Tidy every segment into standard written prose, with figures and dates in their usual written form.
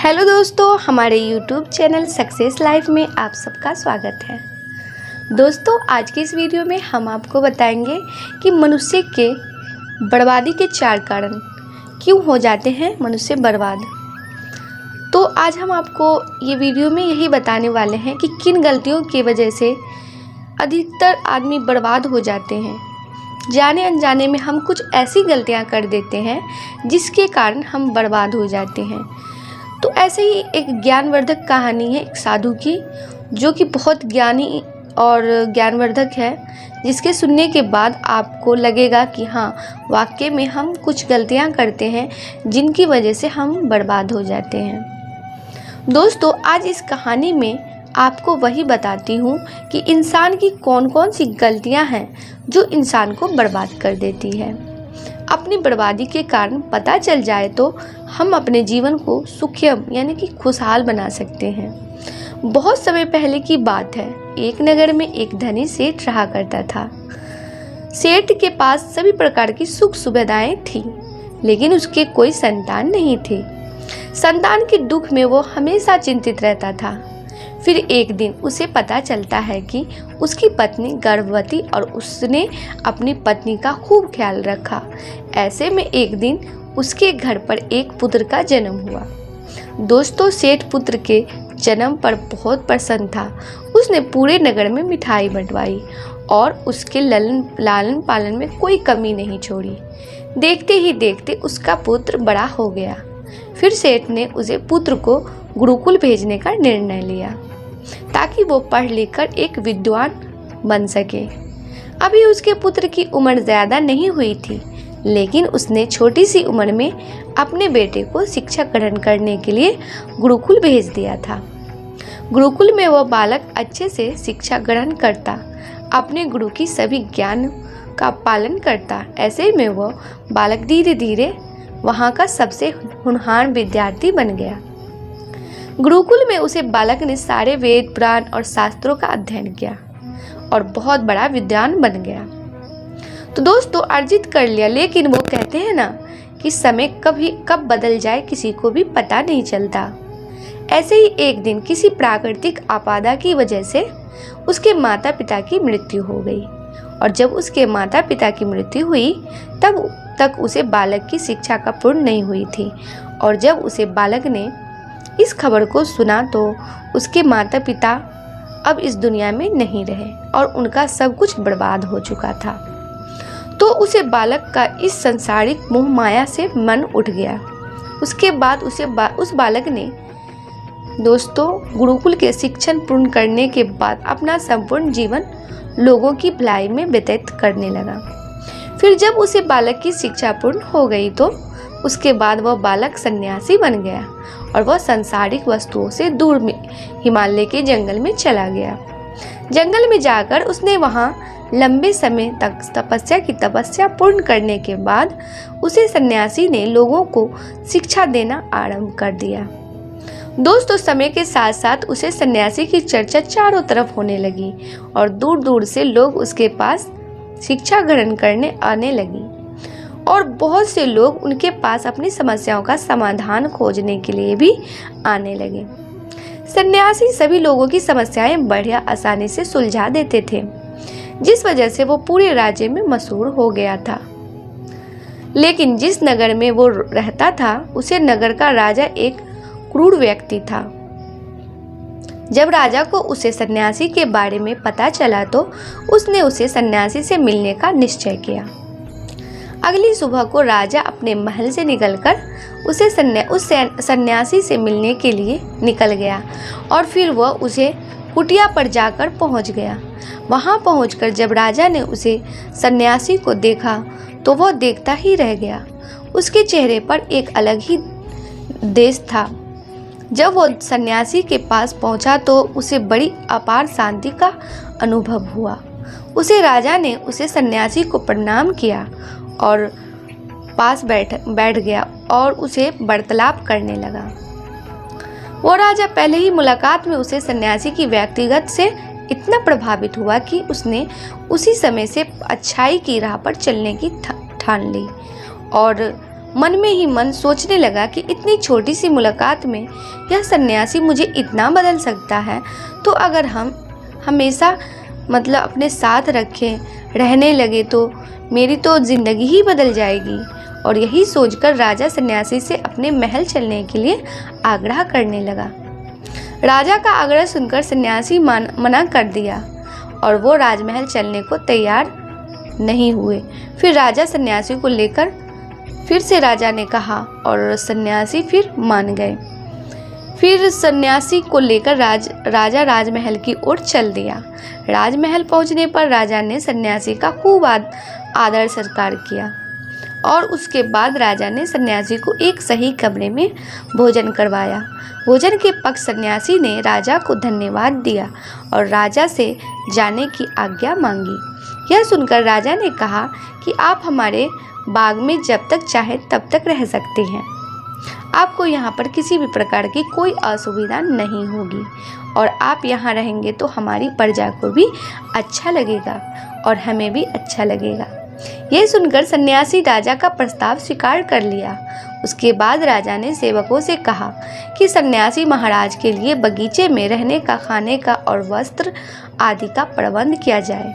Hello दोस्तों, हमारे YouTube channel success life में आप सबका स्वागत है। दोस्तों, आज की इस वीडियो में हम आपको बताएंगे कि मनुष्य के बर्बादी के 4 कारण क्यों हो जाते हैं मनुष्य बर्बाद। तो आज हम आपको ये वीडियो में यही बताने वाले हैं कि किन गलतियों की वजह से अधिकतर आदमी बर्बाद हो जाते हैं। जाने अनजाने में हम कुछ ऐसी गलतियां कर देते हैं जिसके कारण हम बर्बाद हो जाते हैं। तो ऐसे ही एक ज्ञानवर्धक कहानी है एक साधु की, जो कि बहुत ज्ञानी और ज्ञानवर्धक है, जिसके सुनने के बाद आपको लगेगा कि हाँ, वाकई में हम कुछ गलतियां करते हैं जिनकी वजह से हम बर्बाद हो जाते हैं। दोस्तों, आज इस कहानी में आपको वही बताती हूँ कि इंसान की कौन कौन सी गलतियाँ हैं जो इंसान को बर्बाद कर देती है। अपनी बर्बादी के कारण पता चल जाए तो हम अपने जीवन को सुखियम यानी कि खुशहाल बना सकते हैं। बहुत समय पहले की बात है। एक नगर में एक धनी सेठ रहा करता था। सेठ के पास सभी प्रकार की सुख सुविधाएं थी, लेकिन उसके कोई संतान नहीं थे। संतान के दुख में वो हमेशा चिंतित रहता था। फिर एक दिन उसे पता चलता है कि उसकी पत्नी गर्भवती और उसने अपनी पत्नी का खूब ख्याल रखा। ऐसे में एक दिन उसके घर पर एक पुत्र का जन्म हुआ। दोस्तों, सेठ पुत्र के जन्म पर बहुत प्रसन्न था। उसने पूरे नगर में मिठाई बंटवाई और उसके लालन पालन में कोई कमी नहीं छोड़ी। देखते ही देखते उसका पुत्र बड़ा हो गया। फिर सेठ ने उसे पुत्र को गुरुकुल भेजने का निर्णय लिया ताकि वो पढ़ लिख कर एक विद्वान बन सके। अभी उसके पुत्र की उम्र ज़्यादा नहीं हुई थी, लेकिन उसने छोटी सी उम्र में अपने बेटे को शिक्षा ग्रहण करने के लिए गुरुकुल भेज दिया था। गुरुकुल में वह बालक अच्छे से शिक्षा ग्रहण करता, अपने गुरु की सभी ज्ञान का पालन करता। ऐसे में वह बालक धीरे धीरे वहाँ का सबसे होनहार विद्यार्थी बन गया। गुरुकुल में उसे बालक ने सारे वेद पुराण और शास्त्रों का अध्ययन किया और बहुत बड़ा विद्वान बन गया। तो दोस्तों, अर्जित कर लिया, लेकिन वो कहते हैं ना कि समय कब बदल जाए किसी को भी पता नहीं चलता। ऐसे ही एक दिन किसी प्राकृतिक आपदा की वजह से उसके माता पिता की मृत्यु हो गई, और जब उसके माता पिता की मृत्यु हुई तब तक उसे बालक की शिक्षा का पूर्ण नहीं हुई थी। और जब उसे बालक ने इस खबर को सुना तो उसके माता पिता अब इस दुनिया में नहीं रहे और उनका सब कुछ बर्बाद हो चुका था। तो उसे बालक का इस संसारिक मोह माया से मन उठ गया। उसके बाद उस बालक ने दोस्तों गुरुकुल के शिक्षण पूर्ण करने के बाद अपना संपूर्ण जीवन लोगों की भलाई में व्यतीत करने लगा। फिर जब उसे बालक की शिक्षा पूर्ण हो गई तो उसके बाद वह बालक सन्यासी बन गया और वह सांसारिक वस्तुओं से दूर में हिमालय के जंगल में चला गया। जंगल में जाकर उसने वहाँ लंबे समय तक तपस्या पूर्ण करने के बाद उसे सन्यासी ने लोगों को शिक्षा देना आरंभ कर दिया। दोस्तों, समय के साथ साथ उसे सन्यासी की चर्चा चारों तरफ होने लगी और दूर दूर से लोग उसके पास शिक्षा ग्रहण करने आने लगी और बहुत से लोग उनके पास अपनी समस्याओं का समाधान खोजने के लिए भी आने लगे। सन्यासी सभी लोगों की समस्याएं बढ़िया आसानी से सुलझा देते थे, जिस वजह से वो पूरे राज्य में मशहूर हो गया था। लेकिन जिस नगर में वो रहता था उसे नगर का राजा एक क्रूर व्यक्ति था। जब राजा को उसे सन्यासी के बारे में पता चला तो उसने उसे सन्यासी से मिलने का निश्चय किया। अगली सुबह को राजा अपने महल से निकलकर उस सन्यासी से मिलने के लिए निकल गया और फिर वह उसे कुटिया पर जाकर पहुंच गया। वहां पहुंचकर जब राजा ने उसे सन्यासी को देखा तो वह देखता ही रह गया। उसके चेहरे पर एक अलग ही देश था। जब वो सन्यासी के पास पहुंचा तो उसे बड़ी अपार शांति का अनुभव हुआ। राजा ने उसे सन्यासी को प्रणाम किया और पास बैठ गया और उसे वार्तालाप करने लगा। वो राजा पहले ही मुलाकात में उसे सन्यासी की व्यक्तिगत से इतना प्रभावित हुआ कि उसने उसी समय से अच्छाई की राह पर चलने की ठान ली और मन में ही मन सोचने लगा कि इतनी छोटी सी मुलाकात में यह सन्यासी मुझे इतना बदल सकता है, तो अगर हम हमेशा अपने साथ रखें रहने लगे तो मेरी तो ज़िंदगी ही बदल जाएगी। और यही सोचकर राजा सन्यासी से अपने महल चलने के लिए आग्रह करने लगा। राजा का आग्रह सुनकर सन्यासी मना कर दिया और वो राजमहल चलने को तैयार नहीं हुए। फिर राजा सन्यासी को लेकर फिर से राजा ने कहा और सन्यासी फिर मान गए। फिर सन्यासी को लेकर राजा राजमहल की ओर चल दिया। राजमहल पहुंचने पर राजा ने सन्यासी का खूब आदर सत्कार किया और उसके बाद राजा ने सन्यासी को एक सही कमरे में भोजन करवाया। भोजन के पक्ष सन्यासी ने राजा को धन्यवाद दिया और राजा से जाने की आज्ञा मांगी। यह सुनकर राजा ने कहा कि आप हमारे बाग में जब तक चाहे तब तक रह सकते हैं। आपको यहाँ पर किसी भी प्रकार की कोई असुविधा नहीं होगी और आप यहाँ रहेंगे तो हमारी प्रजा को भी अच्छा लगेगा और हमें भी अच्छा लगेगा। यह सुनकर सन्यासी राजा का प्रस्ताव स्वीकार कर लिया। उसके बाद राजा ने सेवकों से कहा कि सन्यासी महाराज के लिए बगीचे में रहने का, खाने का और वस्त्र आदि का प्रबंध किया जाए।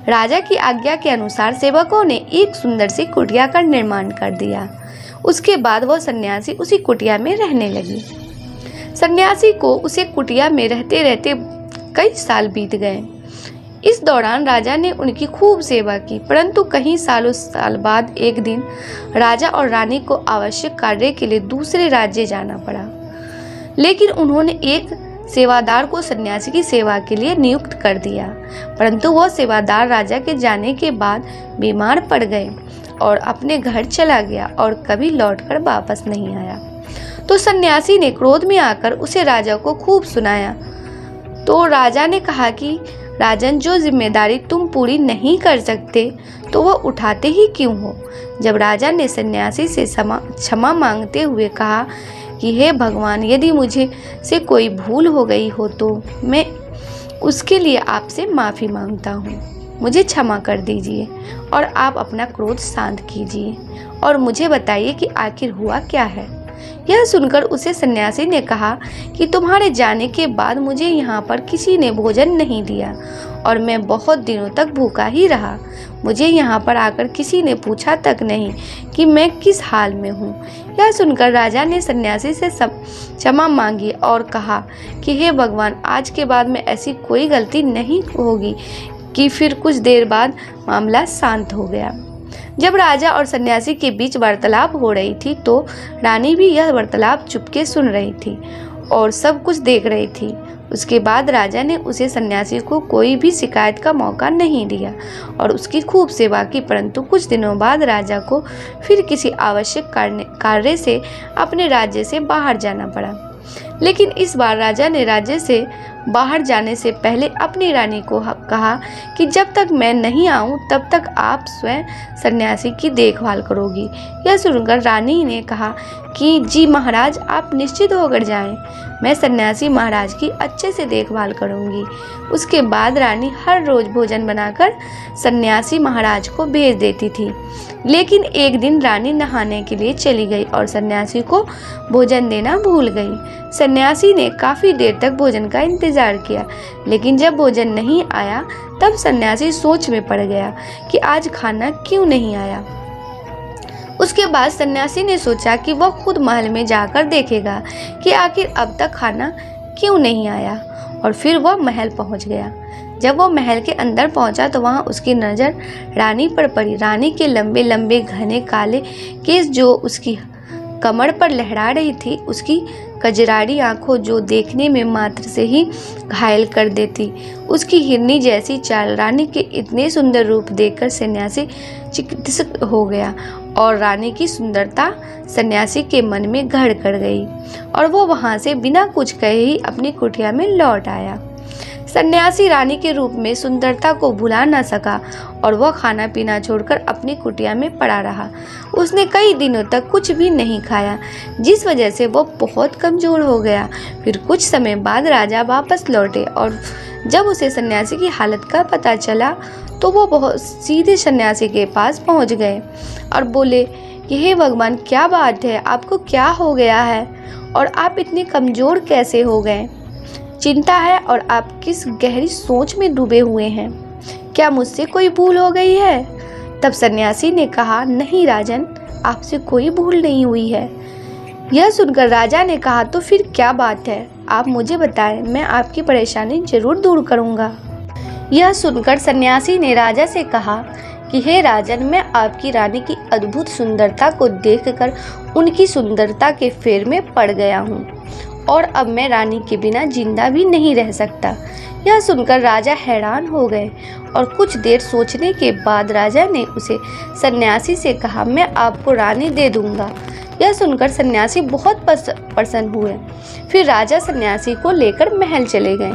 राजा की आज्ञा के अनुसार सेवकों ने एक सुंदर सी कुटिया का निर्माण कर दिया। उसके बाद वह सन्यासी उसी कुटिया में रहने लगी। सन्यासी को उसे कुटिया में रहते रहते कई साल बीत गए। इस दौरान राजा ने उनकी खूब सेवा की, परंतु कई साल बाद एक दिन राजा और रानी को आवश्यक कार्य के लिए दूसरे राज्य जाना पड़ा। लेकिन उन्होंने एक सेवादार को सन्यासी की सेवा के लिए नियुक्त कर दिया, परंतु वह सेवादार राजा के जाने के बाद बीमार पड़ गए और अपने घर चला गया और कभी लौटकर वापस नहीं आया। तो सन्यासी ने क्रोध में आकर उसे राजा को खूब सुनाया। तो राजा ने कहा कि राजन, जो जिम्मेदारी तुम पूरी नहीं कर सकते तो वह उठाते ही क्यों हो। जब राजा ने सन्यासी से क्षमा मांगते हुए कहा कि हे भगवान, यदि मुझे से कोई भूल हो गई हो तो मैं उसके लिए आपसे माफ़ी मांगता हूँ, मुझे क्षमा कर दीजिए और आप अपना क्रोध शांत कीजिए और मुझे बताइए कि आखिर हुआ क्या है। यह सुनकर उसे सन्यासी ने कहा कि तुम्हारे जाने के बाद मुझे यहाँ पर किसी ने भोजन नहीं दिया और मैं बहुत दिनों तक भूखा ही रहा। मुझे यहाँ पर आकर किसी ने पूछा तक नहीं कि मैं किस हाल में हूँ। यह सुनकर राजा ने सन्यासी से क्षमा मांगी और कहा कि हे भगवान, आज के बाद में ऐसी कोई गलती नहीं होगी। कि फिर कुछ देर बाद मामला शांत हो गया। जब राजा और सन्यासी के बीच वार्तालाप हो रही थी तो रानी भी यह वार्तालाप चुपके सुन रही थी और सब कुछ देख रही थी। उसके बाद राजा ने उसे सन्यासी को कोई भी शिकायत का मौका नहीं दिया और उसकी खूब सेवा की, परंतु कुछ दिनों बाद राजा को फिर किसी आवश्यक कार्य से अपने राज्य से बाहर जाना पड़ा। लेकिन इस बार राजा ने राज्य से बाहर जाने से पहले अपनी रानी को कहा कि जब तक मैं नहीं आऊं तब तक आप स्वयं सन्यासी की देखभाल करोगी। यह सुनकर रानी ने कहा कि जी महाराज, आप निश्चित होकर जाएं, मैं सन्यासी महाराज की अच्छे से देखभाल करूंगी। उसके बाद रानी हर रोज भोजन बनाकर सन्यासी महाराज को भेज देती थी। लेकिन एक दिन रानी नहाने के लिए चली गई और सन्यासी को भोजन देना भूल गई। सन्यासी ने काफ़ी देर तक भोजन का इंतजार किया, लेकिन जब भोजन नहीं आया तब सन्यासी सोच में पड़ गया कि आज खाना क्यों नहीं आया। उसके बाद सन्यासी ने सोचा कि वह खुद महल में जाकर देखेगा कि आखिर अब तक खाना क्यों नहीं आया, और फिर वह महल पहुंच गया। जब वो महल के अंदर पहुंचा तो वहां उसकी नज़र रानी पर पड़ी। रानी के लंबे लंबे घने काले केस जो उसकी कमर पर लहरा रही थी, उसकी कजराड़ी आंखों जो देखने में मात्र से ही घायल कर देती, उसकी हिरनी जैसी चाल, रानी के इतने सुंदर रूप देखकर सन्यासी चिकित्सक हो गया और रानी की सुंदरता सन्यासी के मन में घर कर गई और वो वहां से बिना कुछ कहे ही अपनी कुटिया में लौट आया। सन्यासी रानी के रूप में सुंदरता को भुला न सका और वह खाना पीना छोड़कर अपनी कुटिया में पड़ा रहा। उसने कई दिनों तक कुछ भी नहीं खाया, जिस वजह से वह बहुत कमज़ोर हो गया। फिर कुछ समय बाद राजा वापस लौटे और जब उसे सन्यासी की हालत का पता चला तो वो बहुत सीधे सन्यासी के पास पहुंच गए और बोले कि हे भगवान, क्या बात है, आपको क्या हो गया है और आप इतने कमज़ोर कैसे हो गए? चिंता है और आप किस गहरी सोच में डूबे हुए हैं। क्या मुझसे कोई भूल हो गई है? तब सन्यासी ने कहा, नहीं राजन, आपसे कोई भूल नहीं हुई है। यह सुनकर राजा ने कहा, तो फिर क्या बात है, आप मुझे बताएं, मैं आपकी परेशानी जरूर दूर करूंगा। यह सुनकर सन्यासी ने राजा से कहा कि हे राजन, मैं आपकी रानी की अद्भुत सुंदरता को देखकर उनकी सुंदरता के फेर में पड़ गया हूँ और अब मैं रानी के बिना जिंदा भी नहीं रह सकता। यह सुनकर राजा हैरान हो गए और कुछ देर सोचने के बाद राजा ने उसे सन्यासी से कहा, मैं आपको रानी दे दूंगा। यह सुनकर सन्यासी बहुत प्रसन्न हुए। फिर राजा सन्यासी को लेकर महल चले गए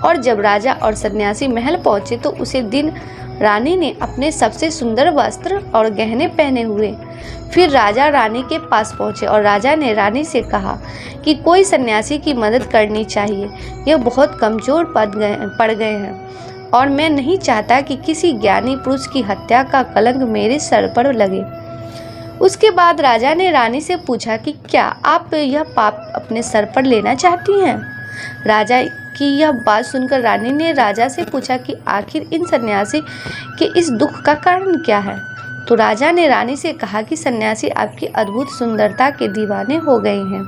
और जब राजा और सन्यासी महल पहुंचे तो उसे दिन रानी ने अपने सबसे सुंदर वस्त्र और गहने पहने हुए। फिर राजा रानी के पास पहुंचे और राजा ने रानी से कहा कि कोई सन्यासी की मदद करनी चाहिए, यह बहुत कमज़ोर पड़ गए हैं और मैं नहीं चाहता कि किसी ज्ञानी पुरुष की हत्या का कलंक मेरे सर पर लगे। उसके बाद राजा ने रानी से पूछा कि क्या आप यह पाप अपने सर पर लेना चाहती हैं? राजा की यह बात सुनकर रानी ने राजा से पूछा कि आखिर इन सन्यासी के इस दुख का कारण क्या है? तो राजा ने रानी से कहा कि सन्यासी आपकी अद्भुत सुंदरता के दीवाने हो गए हैं।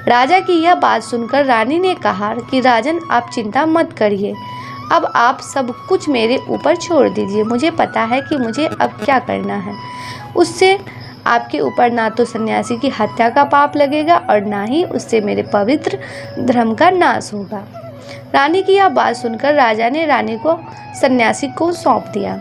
राजा की यह बात सुनकर रानी ने कहा कि राजन, आप चिंता मत करिए, अब आप सब कुछ मेरे ऊपर छोड़ दीजिए। मुझे पता है कि मुझे अब क्या करना है। उससे आपके ऊपर ना तो सन्यासी की हत्या का पाप लगेगा और ना ही उससे मेरे पवित्र धर्म का नाश होगा। रानी की यह बात सुनकर राजा ने रानी को सन्यासी को सौंप दिया।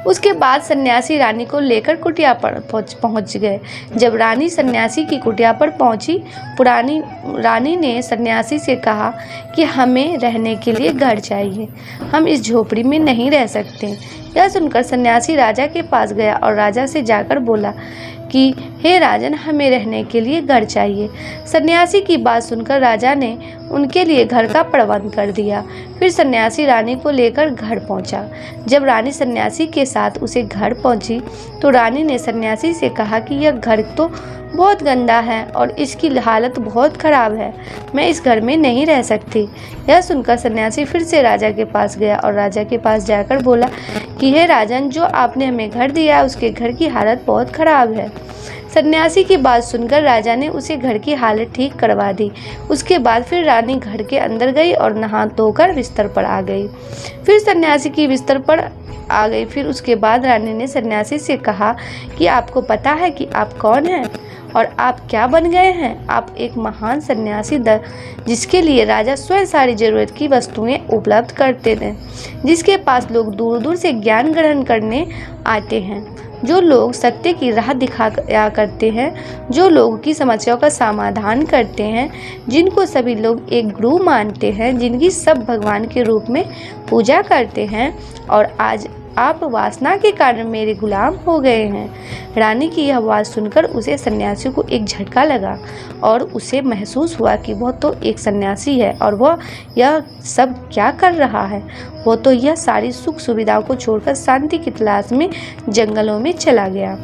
उसके बाद सन्यासी रानी को लेकर कुटिया पर पहुंच गए। जब रानी सन्यासी की कुटिया पर पहुंची, पुरानी रानी ने सन्यासी से कहा कि हमें रहने के लिए घर चाहिए, हम इस झोपड़ी में नहीं रह सकते। यह सुनकर सन्यासी राजा के पास गया और राजा से जाकर बोला कि हे राजन, हमें रहने के लिए घर चाहिए। सन्यासी की बात सुनकर राजा ने उनके लिए घर का प्रबंध कर दिया। फिर सन्यासी रानी को लेकर घर पहुंचा। जब रानी सन्यासी के साथ उसे घर पहुंची तो रानी ने सन्यासी से कहा कि यह घर तो बहुत गंदा है और इसकी हालत बहुत ख़राब है, मैं इस घर में नहीं रह सकती। यह सुनकर सन्यासी फिर से राजा के पास गया और राजा के पास जाकर बोला कि हे राजन, जो आपने हमें घर दिया उसके घर की हालत बहुत ख़राब है। सन्यासी की बात सुनकर राजा ने उसे घर की हालत ठीक करवा दी। उसके बाद फिर रानी घर के अंदर गई और नहा धोकर बिस्तर पर आ गई। फिर सन्यासी की बिस्तर पर आ गई। फिर उसके बाद रानी ने सन्यासी से कहा कि आपको पता है कि आप कौन हैं और आप क्या बन गए हैं? आप एक महान सन्यासी जिसके लिए राजा स्वयं सारी जरूरत की वस्तुएं उपलब्ध करते थे, जिसके पास लोग दूर दूर से ज्ञान ग्रहण करने आते हैं, जो लोग सत्य की राह दिखाया करते हैं, जो लोगों की समस्याओं का समाधान करते हैं, जिनको सभी लोग एक गुरु मानते हैं, जिनकी सब भगवान के रूप में पूजा करते हैं, और आज आप वासना के कारण मेरे गुलाम हो गए हैं। रानी की यह आवाज़ सुनकर उसे सन्यासी को एक झटका लगा और उसे महसूस हुआ कि वह तो एक सन्यासी है और वह यह सब क्या कर रहा है। वो तो यह सारी सुख सुविधाओं को छोड़कर शांति की तलाश में जंगलों में चला गया।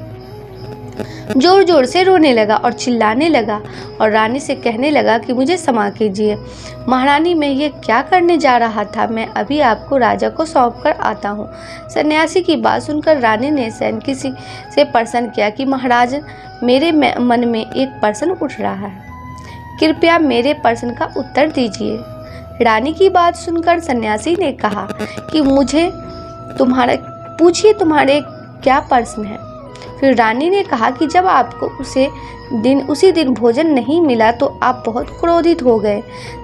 जोर जोर से रोने लगा और चिल्लाने लगा और रानी से कहने लगा कि मुझे क्षमा कीजिए महारानी, मैं ये क्या करने जा रहा था, मैं अभी आपको राजा को सौंप कर आता हूँ। सन्यासी की बात सुनकर रानी ने सैनिक से प्रश्न किया कि महाराज, मेरे मन में एक प्रश्न उठ रहा है, कृपया मेरे प्रश्न का उत्तर दीजिए। रानी की बात सुनकर सन्यासी ने कहा कि मुझे तुम्हारे क्या प्रश्न है। फिर रानी ने कहा कि जब आपको उसी दिन भोजन नहीं मिला तो आप बहुत क्रोधित हो गए।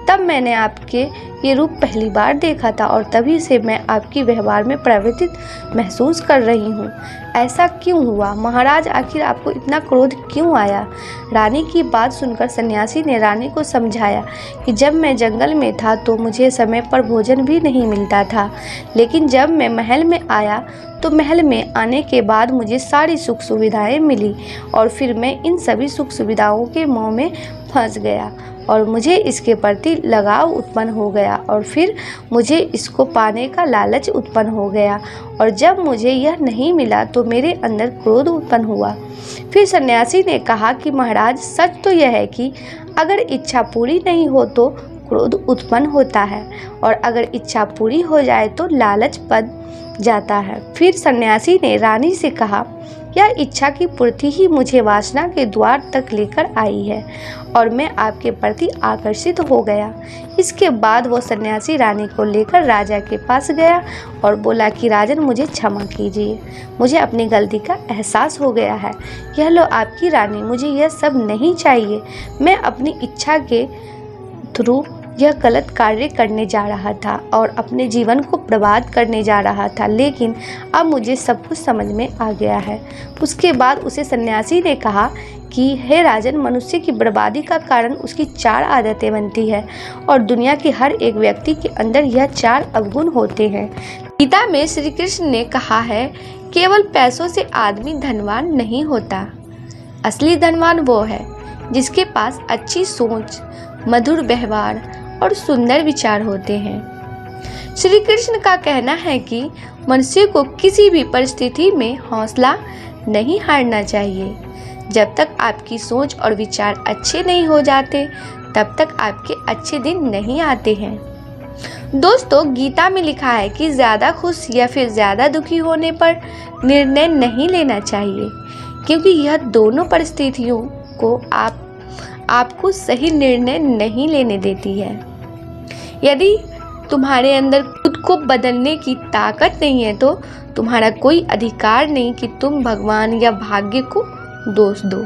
तब मैंने आपके ये रूप पहली बार देखा था और तभी से मैं आपकी व्यवहार में प्रवृत्त महसूस कर रही हूँ। ऐसा क्यों हुआ महाराज, आखिर आपको इतना क्रोध क्यों आया? रानी की बात सुनकर सन्यासी ने रानी को समझाया कि जब मैं जंगल में था तो मुझे समय पर भोजन भी नहीं मिलता था, लेकिन जब मैं महल में आया तो महल में आने के बाद मुझे सारी सुख सुविधाएं मिली और फिर मैं इन सभी सुख सुविधाओं के मोह में फंस गया और मुझे इसके प्रति लगाव उत्पन्न हो गया और फिर मुझे इसको पाने का लालच उत्पन्न हो गया और जब मुझे यह नहीं मिला तो मेरे अंदर क्रोध उत्पन्न हुआ। फिर सन्यासी ने कहा कि महाराज, सच तो यह है कि अगर इच्छा पूरी नहीं हो तो क्रोध उत्पन्न होता है और अगर इच्छा पूरी हो जाए तो लालच बढ़ जाता है। फिर सन्यासी ने रानी से कहा, यह इच्छा की पूर्ति ही मुझे वासना के द्वार तक लेकर आई है और मैं आपके प्रति आकर्षित हो गया। इसके बाद वो सन्यासी रानी को लेकर राजा के पास गया और बोला कि राजन, मुझे क्षमा कीजिए, मुझे अपनी गलती का एहसास हो गया है। यह लो आपकी रानी, मुझे यह सब नहीं चाहिए। मैं अपनी इच्छा के थ्रू यह गलत कार्य करने जा रहा था और अपने जीवन को बर्बाद करने जा रहा था, लेकिन अब मुझे सब कुछ समझ में आ गया है। उसके बाद उसे सन्यासी ने कहा कि हे राजन, मनुष्य की बर्बादी का कारण उसकी 4 आदतें बनती है और दुनिया के हर एक व्यक्ति के अंदर यह 4 अवगुण होते हैं। गीता में श्री कृष्ण ने कहा है, केवल पैसों से आदमी धनवान नहीं होता, असली धनवान वो है जिसके पास अच्छी सोच, मधुर व्यवहार और सुंदर विचार होते हैं। श्री कृष्ण का कहना है कि मनुष्य को किसी भी परिस्थिति में हौसला नहीं हारना चाहिए। जब तक आपकी सोच और विचार अच्छे नहीं हो जाते तब तक आपके अच्छे दिन नहीं आते हैं। दोस्तों, गीता में लिखा है कि ज़्यादा खुश या फिर ज़्यादा दुखी होने पर निर्णय नहीं लेना चाहिए, क्योंकि यह दोनों परिस्थितियों को आपको सही निर्णय नहीं लेने देती है। यदि तुम्हारे अंदर खुद को बदलने की ताकत नहीं है तो तुम्हारा कोई अधिकार नहीं कि तुम भगवान या भाग्य को दोष दो।